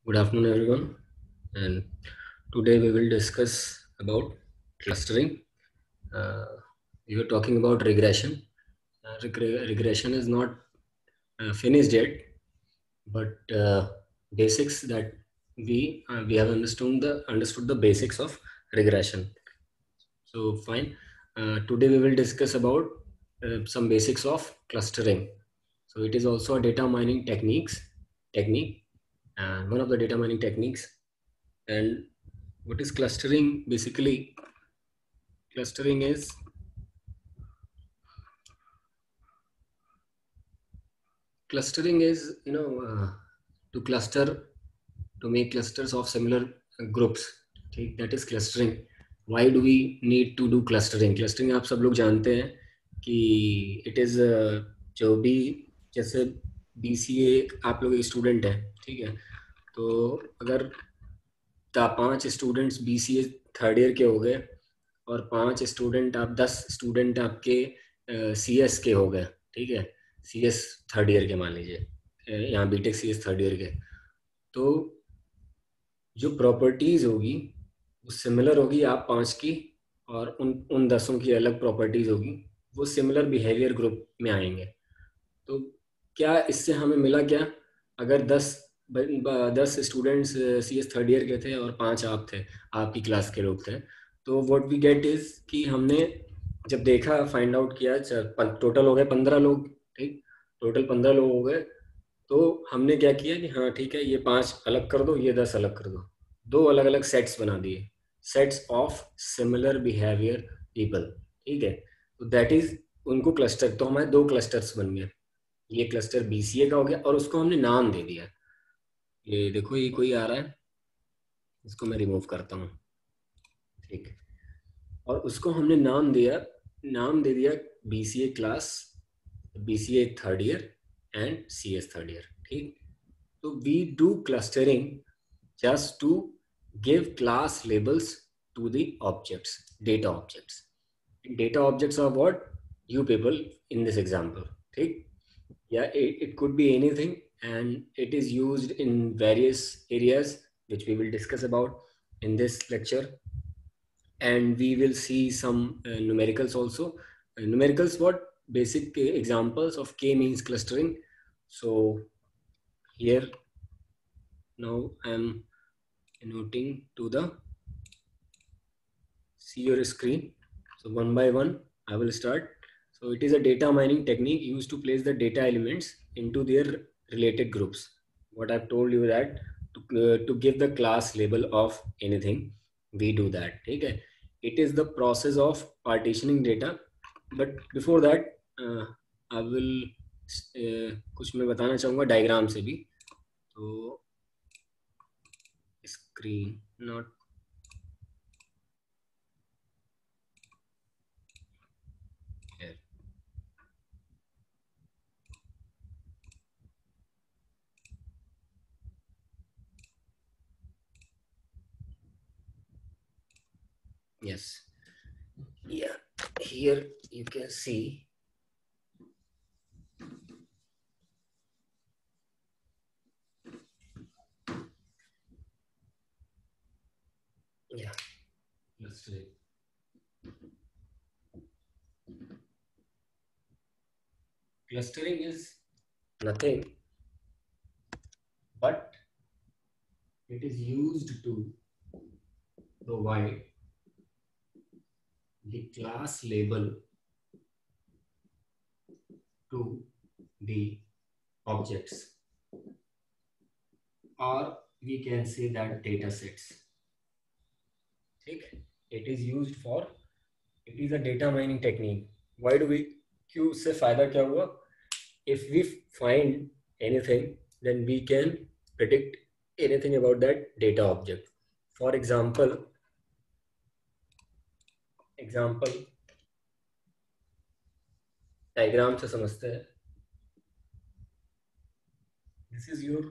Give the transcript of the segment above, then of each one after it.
Good afternoon, everyone. And today we will discuss about clustering. Uh, we were talking about regression. Regression is not finished yet, but basics that we have understood the basics of regression. So fine. Today we will discuss about some basics of clustering. So it is also a data mining technique, and one of the data mining techniques. And what is clustering? Basically, clustering is to cluster, to make clusters of similar groups. ठीक, that is clustering. Why do we need to do clustering? Clustering आप सब लोग जानते हैं कि it is जो भी, जैसे BCA आप लोग स्टूडेंट हैं, ठीक है, तो अगर 5 स्टूडेंट्स BCA थर्ड ईयर के हो गए और 10 स्टूडेंट आपके CS के हो गए, ठीक है, CS थर्ड ईयर के मान लीजिए, यहाँ बीटेक CS थर्ड ईयर के, तो जो प्रॉपर्टीज होगी वो सिमिलर होगी आप 5 की, और उन उन 10 की अलग प्रॉपर्टीज होगी, वो सिमिलर बिहेवियर ग्रुप में आएंगे। तो क्या इससे हमें मिला क्या? अगर 10 स्टूडेंट्स CS थर्ड ईयर के थे और 5 आप थे, आपकी क्लास के लोग थे, तो व्हाट वी गेट इज कि हमने जब देखा, फाइंड आउट किया, टोटल हो गए 15 लोग, ठीक, टोटल 15 लोग हो गए। तो हमने क्या किया कि हाँ ठीक है, ये 5 अलग कर दो, ये 10 अलग कर दो, दो अलग अलग सेट्स बना दिए, sets of similar behaviour people, ठीक है। तो दैट इज, उनको क्लस्टर, तो हमारे दो क्लस्टर्स बन गए। ये क्लस्टर BCA का हो गया और उसको हमने नाम दे दिया। ये देखो, ये कोई आ रहा है, इसको मैं रिमूव करता हूँ, ठीक। और उसको हमने नाम दे दिया BCA class, BCA third year and CS third year, ठीक। तो we do clustering just to give class labels to the objects, data objects. Data objects are what? You people in this example, ठीक। Yeah, it could be anything, and it is used in various areas which we will discuss about in this lecture. And we will see some numericals also. Numericals, what? Basic examples of k-means clustering. So here now I'm noting to the see your screen. So one by one I will start. So it is a data mining technique used to place the data elements into their related groups. What I've told you that to give the class label of anything, we do that, okay? It is the process of partitioning data. But before that, I will कुछ मैं बताना चाहूँगा diagram से भी। तो screen not, here. Yes, yeah, here you can see, yeah, clustering. Clustering is nothing but it is used to provide the class label to the objects, or we can say that data sets, ठीक। it is used for, it is a data mining technique. Why do we, क्यों, उससे फायदा क्या हुआ? If we find anything, then we can predict anything about that data object. For example diagram से समझते हैं। This is your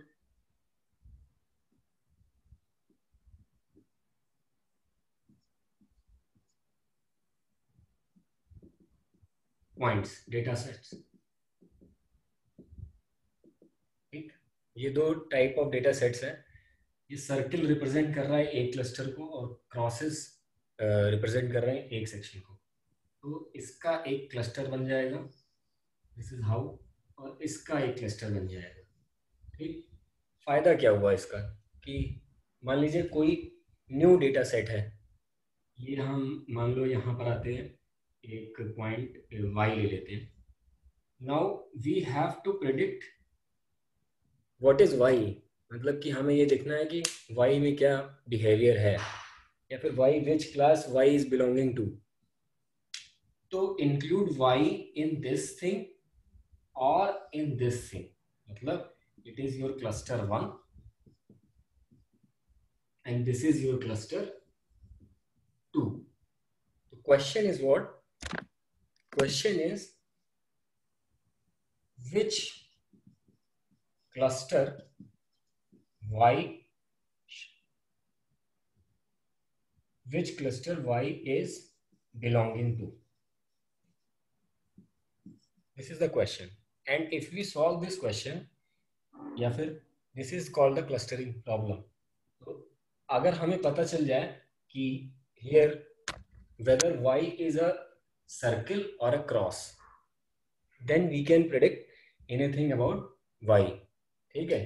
points, data sets, ठीक। ये दो टाइप ऑफ डेटा सेट्स हैं। ये सर्किल रिप्रेजेंट कर रहा है एक क्लस्टर को और क्रॉसेस रिप्रेजेंट कर रहे हैं एक सेक्शन को। तो इसका एक क्लस्टर बन जाएगा, दिस इज हाउ, और इसका एक क्लस्टर बन जाएगा। ठीक, फायदा क्या हुआ इसका कि मान लीजिए कोई न्यू डेटा सेट है, ये हम मान लो यहाँ पर आते हैं, एक पॉइंट y ले लेते हैं। Now we have to predict what is y, मतलब कि हमें ये देखना है कि y में क्या बिहेवियर है, या फिर y which class y is belonging to. तो include y in this thing और इन दिस थिंग, मतलब it is your cluster 1 and this is your cluster 2. The question is what? Question is which cluster y is belonging to? This is the question, and if we solve this question, या फिर this is called the clustering problem. तो अगर हमें पता चल जाए कि here whether y is a circle or a cross, then we can predict anything about y. ठीक है,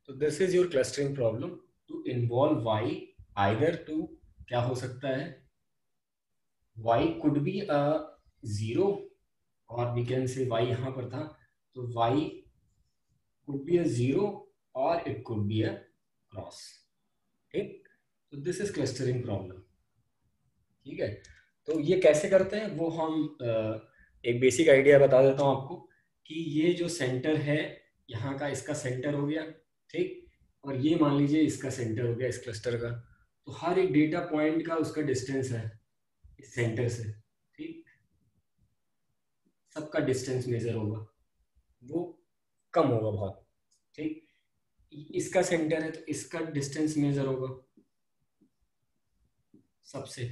तो this is your clustering problem to involve y either to, क्या हो सकता है, y could be a 0 or we can say y यहाँ पर था तो y could be a 0 or it could be a cross. ठीक, तो दिस इज क्लस्टरिंग प्रॉब्लम। ठीक है, तो ये कैसे करते हैं वो हम एक बेसिक आइडिया बता देता हूँ आपको कि ये जो सेंटर है यहाँ का, इसका सेंटर हो गया, ठीक, और ये मान लीजिए इसका सेंटर हो गया इस क्लस्टर का। तो हर एक डेटा पॉइंट का उसका डिस्टेंस है इस सेंटर से, ठीक, सबका डिस्टेंस मेजर होगा, वो कम होगा बहुत। ठीक, इसका सेंटर है तो इसका डिस्टेंस मेजर होगा सबसे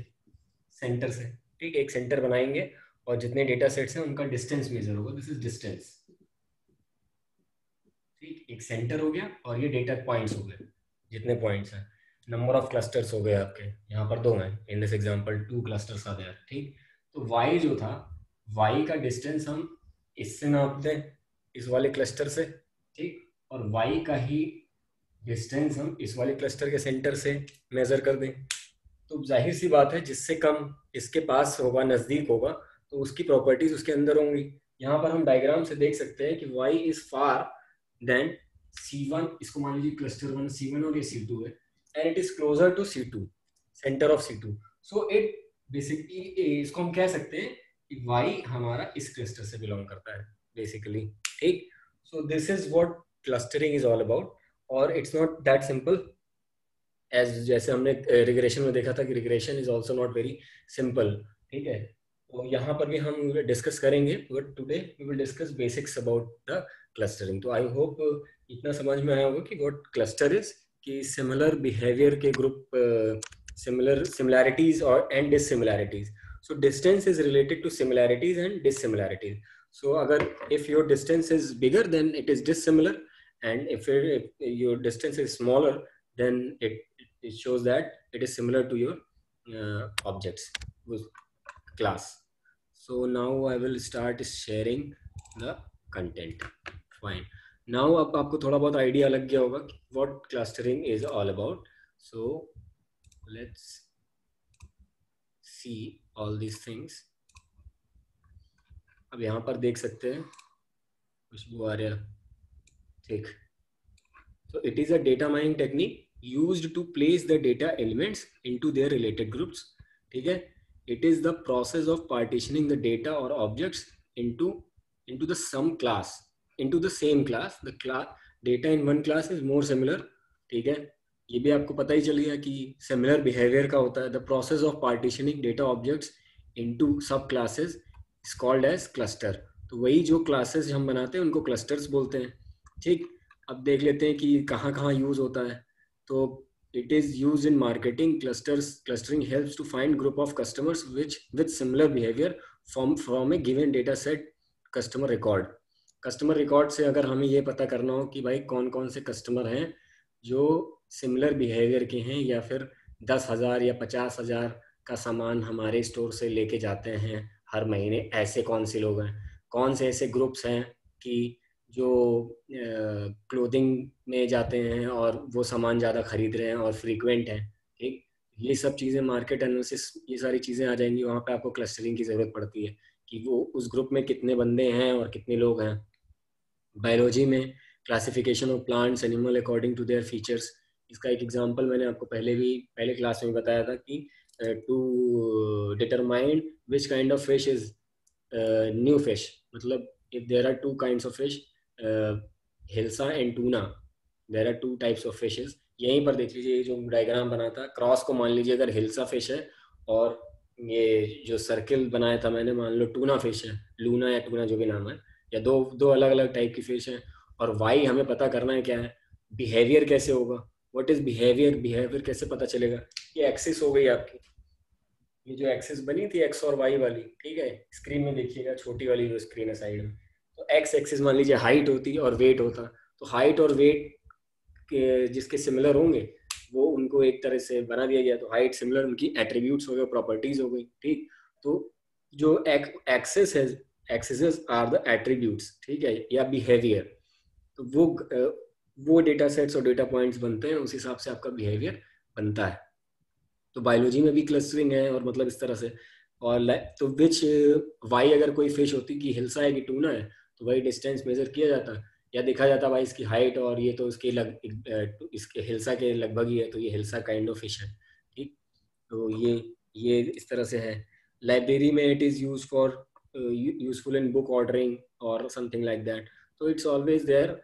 सेंटर से। ठीक, एक सेंटर बनाएंगे और जितने डेटा सेट्स हैं उनका डिस्टेंस मेजर होगा, दिस इज डिस्टेंस। ठीक, एक सेंटर हो गया और ये डेटा पॉइंट्स हो गए, जितने पॉइंट्स हैं, नंबर ऑफ क्लस्टर्स हो गए आपके, यहाँ पर 2 हैं, इन दिस एग्जांपल 2 क्लस्टर्स आ गया। ठीक, तो y जो था, y का डिस्टेंस हम इससे नापते हैं, इस वाले क्लस्टर से, ठीक, और y का ही डिस्टेंस हम इस वाले क्लस्टर के सेंटर से मेजर कर दें। तो जाहिर सी बात है जिससे कम इसके पास होगा, नज़दीक होगा, तो उसकी प्रॉपर्टीज उसके अंदर होंगी। यहाँ पर हम डायग्राम से देख सकते हैं कि y is far then C1, इसको मान लीजिए क्लस्टर 1 C1 और ये C2 है, and it is closer to C2, centre of C2। So it basically, इसको हम कह सकते हैं कि y हमारा इस क्लस्टर से बिलोंग करता है बेसिकली। ठीक, so this is what clustering is all about, और it's not that simple as जैसे हमने रिग्रेशन में देखा था कि regression is also not very simple. ठीक है, तो यहाँ पर भी हम डिस्कस करेंगे, but today we will discuss basics about the clustering. तो आई होप इतना समझ में आया होगा कि व्हाट क्लस्टर इज, कि सिमिलर बिहेवियर के ग्रुप, सिमिलैरिटीज और and dissimilarities. So distance is related to similarities and dissimilarities. So अगर if your distance is bigger then it is dissimilar, and if your distance is smaller then it shows that it is similar to your objects with class. So now I will start sharing the content. Fine, now अब आपको थोड़ा बहुत idea लग गया होगा what clustering is all about. So let's see all these things. अब यहाँ पर देख सकते हैं खुशबू आ रहा, ठीक, so it is a data mining technique used to place the data elements into their related groups. ठीक है, it is the process of partitioning the data or objects into the some class, into the same class. The data in one class is more similar. ठीक है, ये भी आपको पता ही चल गया कि similar behavior का होता है। The process of partitioning data objects into sub classes is called as cluster. तो वही जो classes हम बनाते हैं उनको clusters बोलते हैं। ठीक, अब देख लेते हैं कि कहाँ कहाँ यूज होता है। तो it is use in marketing. Clustering helps to find group of customers which with similar behaviour from a given data set customer record. Customer record से अगर हमें ये पता करना हो कि भाई कौन कौन से कस्टमर हैं जो सिमिलर बिहेवियर के हैं या फिर 10,000 या 50,000 का सामान हमारे स्टोर से लेके जाते हैं हर महीने, ऐसे कौन से लोग हैं, कौन से ऐसे ग्रुप्स हैं कि जो क्लोथिंग में जाते हैं और वो सामान ज़्यादा खरीद रहे हैं और फ्रीक्वेंट हैं। ठीक, ये सब चीज़ें मार्केट एनालिसिस, ये सारी चीज़ें आ जाएंगी। वहाँ पे आपको क्लस्टरिंग की ज़रूरत पड़ती है कि वो उस ग्रुप में कितने बंदे हैं और कितने लोग हैं। बायोलॉजी में classification of plants animal according to their features, इसका एक एग्जांपल मैंने आपको पहले क्लास में बताया था कि to determine which kind of fish is new fish, मतलब if there are two kinds of fish, hilsa and tuna, there are two types of fishes. यहीं पर देख लीजिए, ये जो डायग्राम बना था क्रॉस को मान लीजिए अगर हिल्सा फिश है, और ये जो सर्किल बनाया था मैंने मान लो टूना फिश है, लूना या टूना जो भी नाम है, या दो दो अलग अलग टाइप की फिश हैं। और वाई हमें पता करना है क्या है, बिहेवियर कैसे होगा, व्हाट इज बिहेवियर, बिहेवियर कैसे पता चलेगा। ये एक्सिस हो गई आपकी, ये जो एक्सिस बनी थी एक्स और वाई वाली, ठीक है, स्क्रीन में देखिएगा छोटी वाली जो स्क्रीन है साइड में, तो एक्स एक्सिस मान लीजिए हाइट होती और वेट होता, तो हाइट और वेट के जिसके सिमिलर होंगे वो उनको एक तरह से बना दिया गया, तो हाइट सिमिलर, उनकी एट्रीब्यूट्स हो गए, प्रॉपर्टीज हो गई। ठीक, तो जो एक्सेस है, एक्सेसेस आर द एट्रीब्यूट्स, ठीक है, या बिहेवियर, तो वो डेटा सेट्स और डेटा पॉइंट्स बनते हैं, उस हिसाब से आपका बिहेवियर बनता है। तो बायोलॉजी में भी क्लस्टरिंग है, और मतलब इस तरह से। और तो विच वाई अगर कोई फिश होती कि हिल्सा है कि टूना है, तो वही डिस्टेंस मेजर किया जाता, या देखा जाता भाई इसकी हाइट और ये तो इसके हिल्सा के लगभग ही है, तो ये हिल्सा काइंड ऑफ फिश है। ठीक, तो ये इस तरह से है। लाइब्रेरी में it is use for useful in book ordering और समथिंग लाइक दैट, तो इट्स ऑलवेज देयर।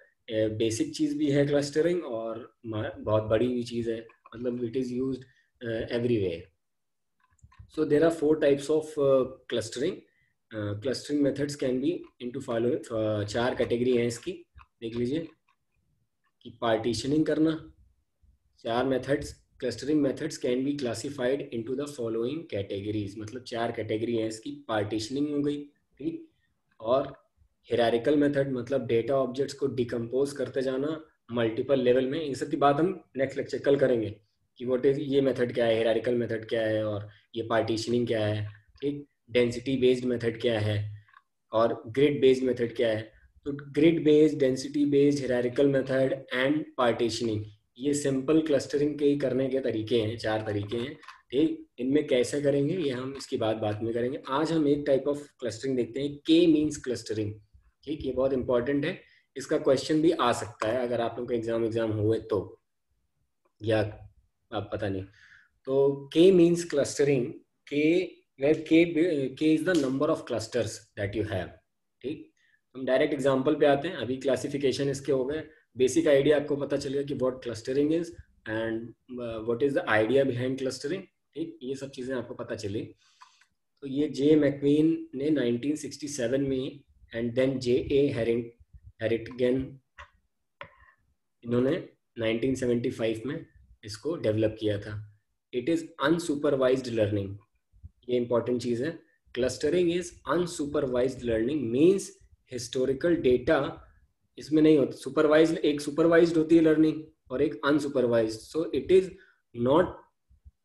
बेसिक चीज़ भी है क्लस्टरिंग, और बहुत बड़ी भी चीज़ है, मतलब it is used everywhere. So there are four types of clustering. Clustering methods can be into following, चार कैटेगरी हैं इसकी, देख लीजिए कि पार्टीशनिंग करना, चार methods, clustering methods can be classified into the following categories, मतलब चार कैटेगरी हैं इसकी। पार्टीशनिंग हो गई, ठीक, और हिरारिकल मेथड, मतलब डेटा ऑब्जेक्ट्स को डिकम्पोज करते जाना मल्टीपल लेवल में। इन सब की बात हम नेक्स्ट लेक्चर कल करेंगे कि व्हाट इज ये मेथड क्या है, हिरारिकल मेथड क्या है, और ये पार्टीशनिंग क्या है। ठीक, डेंसिटी बेस्ड मेथड क्या है, और ग्रिड बेस्ड मेथड क्या है। तो grid based, density based, hierarchical method and partitioning, ये सिंपल क्लस्टरिंग के करने के तरीके हैं, चार तरीके हैं। ठीक, इनमें कैसे करेंगे ये हम इसकी बात बाद में करेंगे। आज हम एक टाइप ऑफ क्लस्टरिंग देखते हैं, के मींस क्लस्टरिंग। ठीक, ये बहुत इंपॉर्टेंट है, इसका क्वेश्चन भी आ सकता है अगर आप लोग का एग्जाम हुए तो, या आप पता नहीं। तो के मींस क्लस्टरिंग, के वेर के is the number of clusters that you have. ठीक, हम डायरेक्ट एग्जांपल पे आते हैं। अभी क्लासिफिकेशन इसके हो गए, बेसिक आइडिया आपको पता चलेगा कि what clustering is and what is the idea behind clustering. ठीक, ये सब चीजें आपको पता चली। तो ये जे मैक्वीन ने 1967 में, एंड देन जे ए हेरिटगन, इन्होंने 1975 में इसको डेवलप किया था। इट इज अनसुपरवाइज्ड लर्निंग, ये इंपॉर्टेंट चीज है। Clustering is unsupervised learning, means historical data इसमें नहीं होता। सुपरवाइज्ड, एक सुपरवाइज्ड होती है लर्निंग और एक unsupervised. So it is not,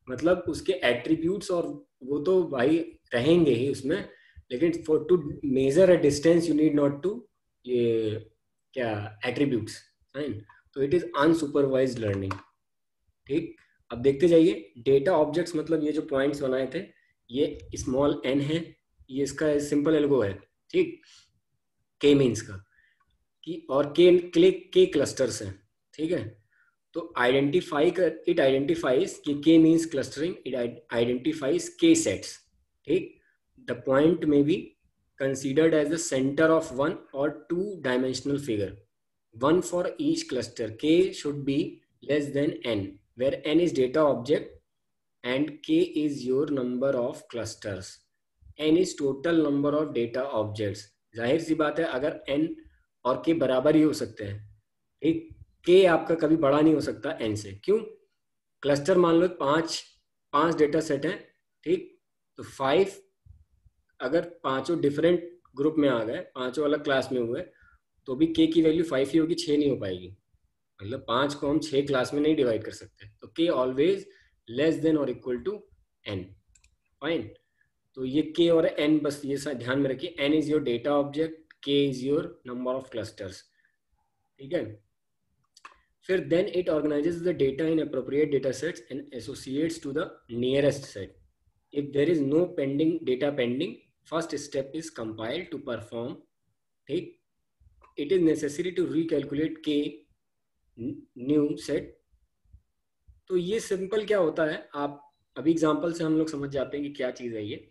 मतलब उसके एट्रीब्यूट्स और वो तो भाई रहेंगे ही उसमें, लेकिन for to measure a distance you need not to ये क्या एट्रीब्यूट्स, फाइन। तो इट इज अनसुपरवाइज्ड लर्निंग। ठीक, अब देखते जाइए, डेटा ऑब्जेक्ट्स मतलब ये जो पॉइंट्स बनाए थे, ये स्मॉल एन है, ये इसका सिंपल एल्गो है। ठीक, के मीन्स का कि, और के क्लस्टर्स हैं। ठीक है, तो आइडेंटिफाई कर, इट आइडेंटिफाइज कि के मीन्स क्लस्टरिंग, इट आइडेंटिफाइज के सेट्स। ठीक, द पॉइंट में B considered as the center of one or two dimensional figure, one for each cluster. K should be less than n, where n is data object and k is your number of clusters. n is total number of data objects. जाहिर सी बात है अगर n और k बराबर ही हो सकते हैं, ठीक, k आपका कभी बड़ा नहीं हो सकता n से। क्यों? क्लस्टर मान लो पांच पांच डेटा सेट है, ठीक, तो 5, अगर पांचों डिफरेंट ग्रुप में आ गए, पांचों अलग क्लास में हुए, तो भी के की वैल्यू 5 ही होगी, 6 नहीं हो पाएगी। मतलब 5 को हम 6 क्लास में नहीं डिवाइड कर सकते, तो k ऑलवेज लेस देन और इक्वल टू n। फाइन। तो ये k और n बस ये ध्यान में रखिए, n is your data object, k is your number of clusters. ठीक है। फिर then it organises the data in appropriate data sets and associates to the nearest set. If there is no pending data pending, first step is compile to perform. ठीक। It is necessary to recalculate k new set. तो ये simple क्या होता है, आप अभी example से हम लोग समझ जाते हैं कि क्या चीज़ है ये।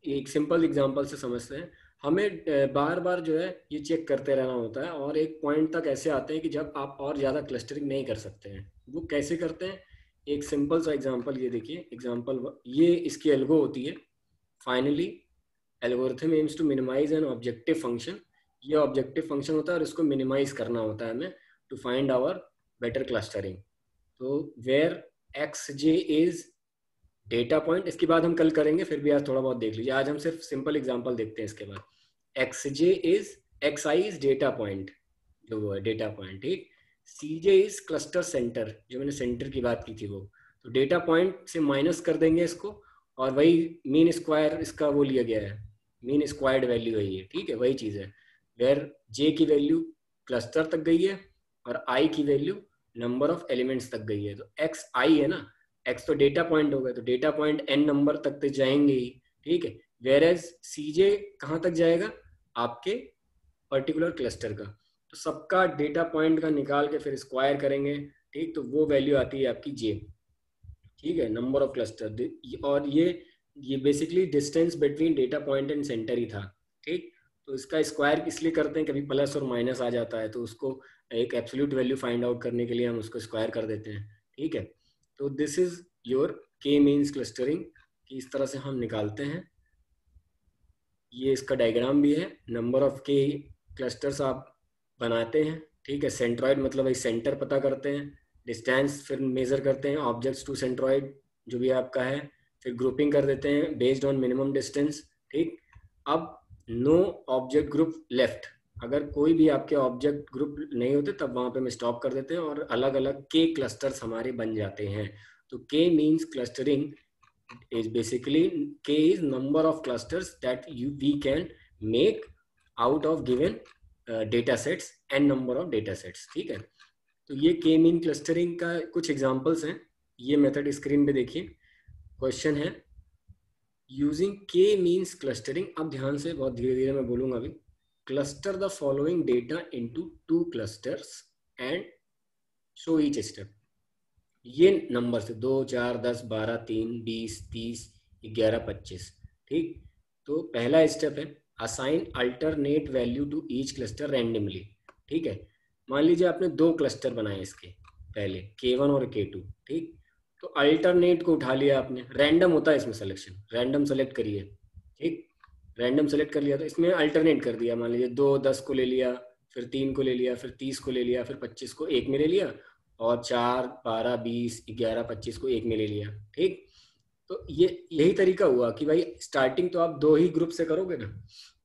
एक सिंपल एग्जांपल से समझते हैं। हमें बार बार जो है ये चेक करते रहना होता है, और एक पॉइंट तक ऐसे आते हैं कि जब आप और ज़्यादा क्लस्टरिंग नहीं कर सकते हैं। वो कैसे करते हैं, एक सिंपल सा एग्जांपल ये देखिए। एग्जांपल ये इसकी एल्गो होती है। Finally algorithm aims to minimise an objective function. ये ऑब्जेक्टिव फंक्शन होता है और इसको मिनिमाइज करना होता है हमें to find our better clustering. तो where x j is data point, इसके बाद हम कल करेंगे, फिर भी आज थोड़ा बहुत देख लीजिए। आज हम सिर्फ सिंपल एग्जांपल देखते हैं इसके बाद। X j is, x I is data point, जो वो है डेटा पॉइंट। ठीक। सी जे इज क्लस्टर सेंटर, जो मैंने सेंटर की बात की थी वो। तो डेटा पॉइंट से माइनस कर देंगे इसको, और वही मीन स्क्वायर इसका वो लिया गया है, मीन स्क्वायर्ड वैल्यू है ये। ठीक है, वही चीज़ है। वेयर जे की वैल्यू क्लस्टर तक गई है और आई की वैल्यू नंबर ऑफ एलिमेंट्स तक गई है। तो एक्स आई है ना, एक्स तो डेटा पॉइंट हो गया, तो डेटा पॉइंट एन नंबर तक तो जाएंगे ही। ठीक है। वेयर एज सीजे कहाँ तक जाएगा, आपके पर्टिकुलर क्लस्टर का। तो सबका डेटा पॉइंट का निकाल के फिर स्क्वायर करेंगे। ठीक। तो वो वैल्यू आती है आपकी जे। ठीक है, नंबर ऑफ क्लस्टर। और ये basically distance between data point and centre ही था। ठीक। तो इसका स्क्वायर इसलिए करते हैं, कभी प्लस और माइनस आ जाता है तो उसको एक एब्सोल्यूट वैल्यू फाइंड आउट करने के लिए हम उसको स्क्वायर कर देते हैं। ठीक है। तो दिस इज योर के मीन्स क्लस्टरिंग, कि इस तरह से हम निकालते हैं। ये इसका डायग्राम भी है। नंबर ऑफ के क्लस्टर्स आप बनाते हैं। ठीक है। सेंट्रॉइड मतलब वही सेंटर पता करते हैं, डिस्टेंस फिर मेजर करते हैं ऑब्जेक्ट्स टू सेंट्रॉइड जो भी आपका है, फिर ग्रुपिंग कर देते हैं बेस्ड ऑन मिनिमम डिस्टेंस। ठीक। अब नो ऑब्जेक्ट ग्रुप लेफ्ट, अगर कोई भी आपके ऑब्जेक्ट ग्रुप नहीं होते तब वहां पे हम स्टॉप कर देते हैं और अलग अलग के क्लस्टर्स हमारे बन जाते हैं। तो के means clustering is basically k is number of clusters that we can make out of given data sets and number of data sets। ठीक है। तो ये k मीन क्लस्टरिंग का कुछ एग्जांपल्स हैं। ये मेथड स्क्रीन पे देखिए। क्वेश्चन है यूजिंग k मीन्स क्लस्टरिंग। अब ध्यान से, बहुत धीरे धीरे मैं बोलूंगा अभी। Cluster the following data into 2 clusters and show each step. ये नंबर से 2, 4, 10, 12, 3, 20, 30, 11, 25। ठीक। तो पहला स्टेप है assign alternate value to each cluster randomly. ठीक है। मान लीजिए आपने 2 क्लस्टर बनाए इसके पहले, K1 और K2। ठीक। तो अल्टरनेट को उठा लिया आपने, रैंडम होता है इसमें सिलेक्शन, रैंडम सेलेक्ट करिए। ठीक। रैंडम सेलेक्ट कर लिया तो इसमें अल्टरनेट कर दिया। मान लीजिए 2 10 को ले लिया, फिर 3 को ले लिया, फिर 30 को ले लिया, फिर 25 को एक में ले लिया, और 4, 12, 20, 11, 25 को एक में ले लिया। ठीक। तो ये यही तरीका हुआ कि भाई स्टार्टिंग तो आप 2 ही ग्रुप से करोगे ना,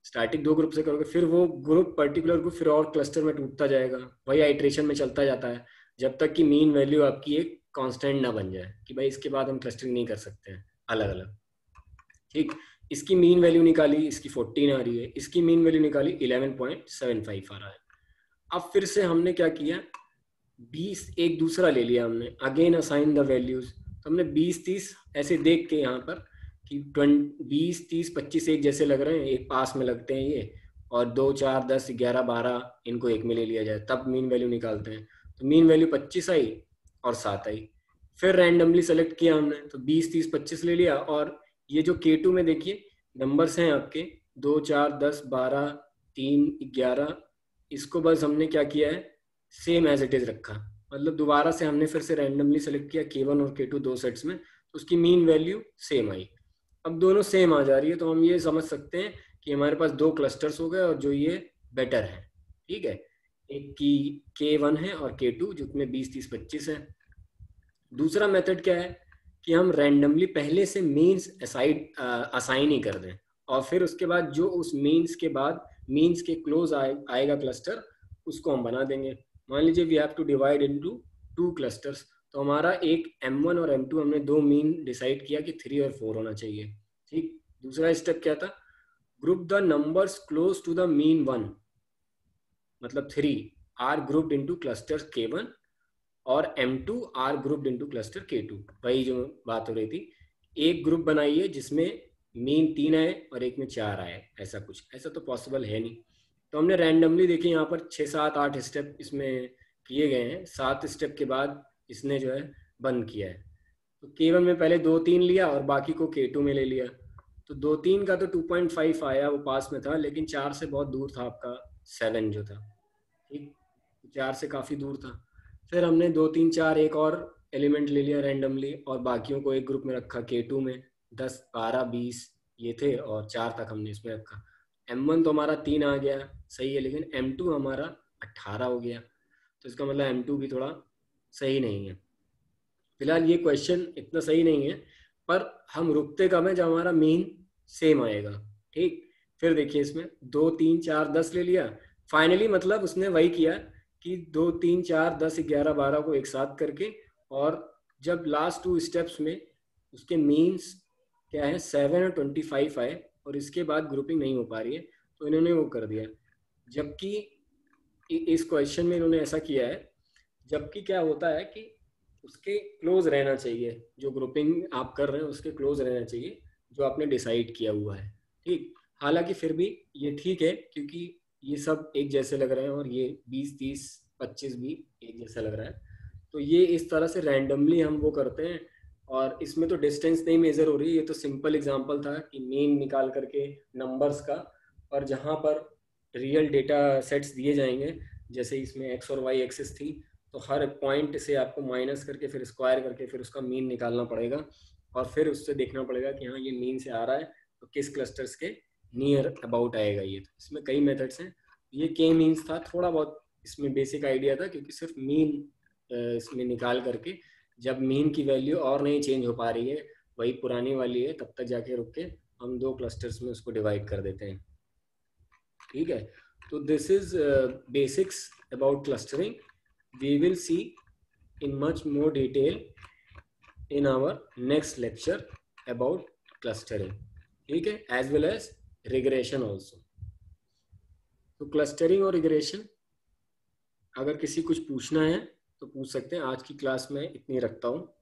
स्टार्टिंग 2 ग्रुप से करोगे, फिर वो ग्रुप पर्टिकुलर ग्रुप फिर और क्लस्टर में टूटता जाएगा, वही आइट्रेशन में चलता जाता है, जब तक कि मीन वैल्यू आपकी एक कांस्टेंट ना बन जाए कि भाई इसके बाद हम क्लस्टरिंग नहीं कर सकते हैं अलग अलग। ठीक। इसकी मीन वैल्यू निकाली, इसकी 14 आ रही है, इसकी मीन वैल्यू निकाली 11.75 आ रहा है। अब फिर से हमने क्या किया, 20 एक दूसरा ले लिया हमने, अगेन असाइन द वैल्यूज। तो हमने 20 30 ऐसे देख के यहाँ पर कि 20 30 25 एक जैसे लग रहे हैं, एक पास में लगते हैं ये, और 2 4 10 11 12 इनको एक में ले लिया जाए, तब मीन वैल्यू निकालते हैं। तो मीन वैल्यू 25 आई और 7 आई। फिर रैंडमली सेलेक्ट किया हमने, तो 20 30 25 ले लिया, और ये जो K2 में देखिए नंबर्स हैं आपके 2 4 10 12 3 11, इसको बस हमने क्या किया है, सेम एज इट इज रखा। मतलब दोबारा से हमने फिर से रैंडमली सेलेक्ट किया K1 और K2 2 सेट्स में, तो उसकी मीन वैल्यू सेम आई। अब दोनों सेम आ जा रही है, तो हम ये समझ सकते हैं कि हमारे पास 2 क्लस्टर्स हो गए और जो ये बेटर है। ठीक है। एक की K1 है और K2 जिसमें 20 30 25 है। दूसरा मेथड क्या है कि हम रैंडमली पहले से मीन्स असाइन ही कर दें, और फिर उसके बाद जो उस मीन्स के बाद मीन्स के क्लोज आएगा क्लस्टर, उसको हम बना देंगे। मान लीजिए we have to divide into 2 clusters, तो हमारा एक M1 और M2 हमने दो मीन डिसाइड किया कि 3 और 4 होना चाहिए, ठीक। दूसरा स्टेप क्या था, group the numbers close to the mean 1, मतलब 3 are grouped into cluster K1 और M2 are grouped into cluster K2। वही जो बात हो रही थी, एक ग्रुप बनाइए जिसमें मीन 3 आए और एक में 4 आए, ऐसा कुछ, ऐसा तो पॉसिबल है नहीं। तो हमने रैंडमली देखिए यहाँ पर 6 7 8 स्टेप इसमें किए गए हैं, 7 स्टेप के बाद इसने जो है बंद किया है। तो K1 में पहले 2 3 लिया और बाकी को K2 में ले लिया, तो 2 3 का तो 2.5 आया, वो पास में था, लेकिन 4 से बहुत दूर था आपका 7 जो था, ठीक, 4 से काफ़ी दूर था। फिर हमने 2 3 4 एक और एलिमेंट ले लिया रैंडमली और बाकियों को एक ग्रुप में रखा K2 में, 10 12 20 ये थे और 4 तक हमने इसमें रखा। M1 तो हमारा 3 आ गया, सही है, लेकिन M2 हमारा 18 हो गया, तो इसका मतलब M2 भी थोड़ा सही नहीं है। फिलहाल ये क्वेश्चन इतना सही नहीं है, पर हम रुकते कब है, जब हमारा मीन सेम आएगा, ठीक। फिर देखिए इसमें 2 3 4 10 ले लिया, फाइनली मतलब उसने वही किया कि 2 3 4 10 11 12 को एक साथ करके, और जब लास्ट 2 स्टेप्स में उसके मीन्स क्या है 7 और 25 आए और इसके बाद ग्रुपिंग नहीं हो पा रही है, तो इन्होंने वो कर दिया। जबकि इस क्वेश्चन में इन्होंने ऐसा किया है, जबकि क्या होता है कि उसके क्लोज रहना चाहिए, जो ग्रुपिंग आप कर रहे हैं उसके क्लोज रहना चाहिए जो आपने डिसाइड किया हुआ है, ठीक। हालांकि फिर भी ये ठीक है, क्योंकि ये सब एक जैसे लग रहे हैं और ये 20 30 25 भी एक जैसा लग रहा है, तो ये इस तरह से रैंडमली हम वो करते हैं। और इसमें तो डिस्टेंस नहीं मेजर हो रही, ये तो सिंपल एग्जांपल था कि मीन निकाल करके नंबर्स का, और जहाँ पर रियल डेटा सेट्स दिए जाएंगे, जैसे इसमें एक्स और वाई एक्सिस थी, तो हर पॉइंट से आपको माइनस करके फिर स्क्वायर करके फिर उसका मीन निकालना पड़ेगा, और फिर उससे देखना पड़ेगा कि हाँ ये मीन से आ रहा है तो किस क्लस्टर्स के नियर अबाउट आएगा ये। तो इसमें कई मेथड्स हैं, ये के मीन्स था, थोड़ा बहुत इसमें बेसिक आइडिया था, क्योंकि सिर्फ मीन इसमें निकाल करके जब मीन की वैल्यू और नहीं चेंज हो पा रही है, वही पुरानी वाली है, तब तक जाके रुक के हम दो क्लस्टर्स में उसको डिवाइड कर देते हैं, ठीक है। तो this is basics about clustering, we will see in much more detail in our next lecture about clustering, ठीक है, as well as regression also। तो क्लस्टरिंग और रिग्रेशन अगर किसी कुछ पूछना है तो पूछ सकते हैं, आज की क्लास में इतनी रखता हूँ।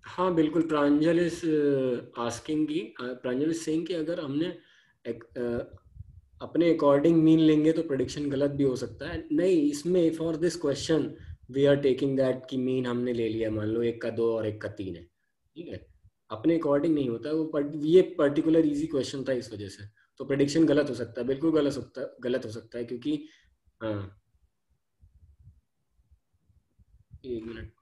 हाँ बिल्कुल, प्रांजल इज आस्किंग की, प्रांजल इज सेइंग कि अगर हमने अपने अकॉर्डिंग मीन लेंगे तो प्रेडिक्शन गलत भी हो सकता है। नहीं, इसमें for this question we are taking that कि मीन हमने ले लिया, मान लो एक का 2 और एक का 3 है, ठीक है, अपने अकॉर्डिंग नहीं होता वो, ये पर्टिकुलर इजी क्वेश्चन था इस वजह से, तो प्रेडिक्शन गलत हो सकता है, बिल्कुल गलत हो सकता है, क्योंकि हाँ, एक मिनट,